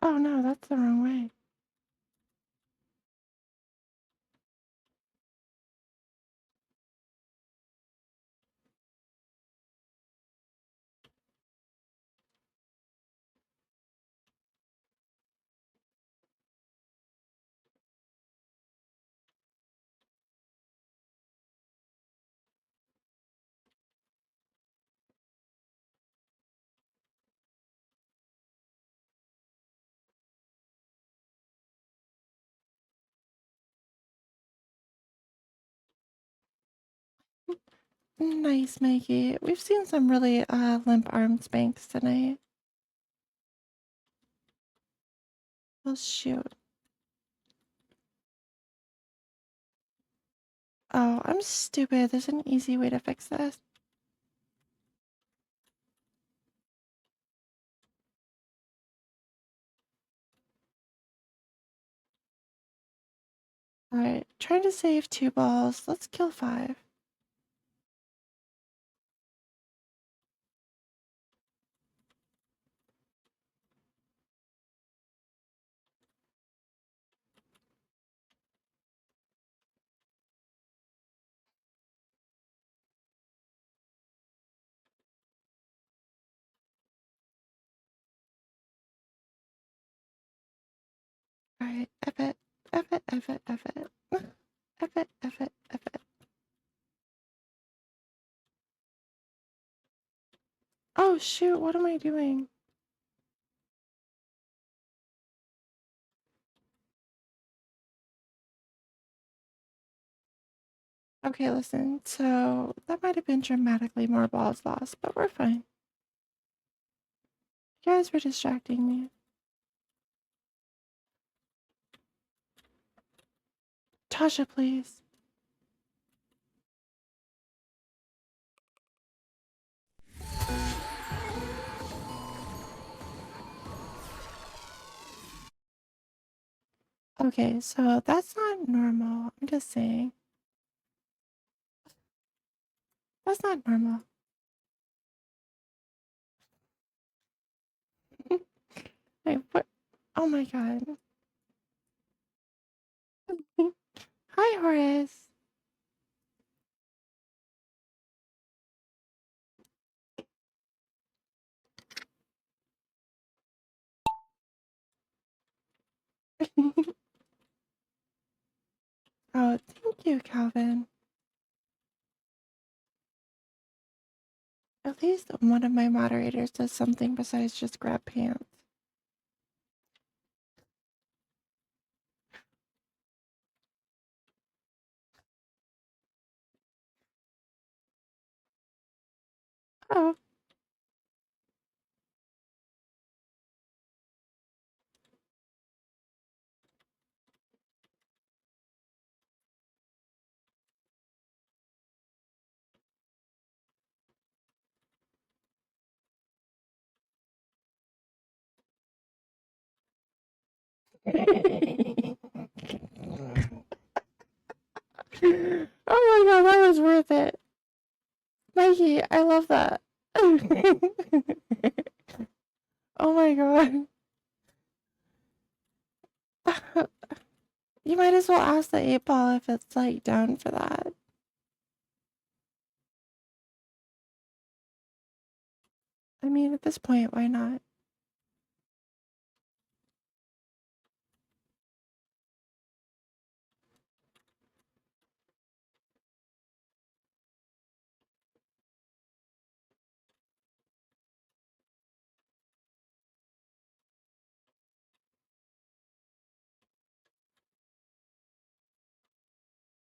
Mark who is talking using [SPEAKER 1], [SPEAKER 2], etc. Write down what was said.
[SPEAKER 1] Oh no, that's the wrong way. Nice, Maggie. We've seen some really limp arm spanks tonight. Well, shoot. Oh, I'm stupid. There's an easy way to fix this. Alright, trying to save 2 balls. Let's kill 5. Alright, F it. F it, F it, F it. F it, F it, F it. Oh shoot, what am I doing? Okay, listen, so that might have been dramatically more balls lost, but we're fine. You guys were distracting me. Tasha, please. Okay, so that's not normal. I'm just saying. That's not normal. Wait, what? Oh my god. Hi, Horace. Oh, thank you, Calvin. At least one of my moderators does something besides just grab pants. Oh. Oh my god, that was worth it. Mikey, I love that. Oh my god. You might as well ask the 8-ball if it's like down for that. I mean, at this point, why not?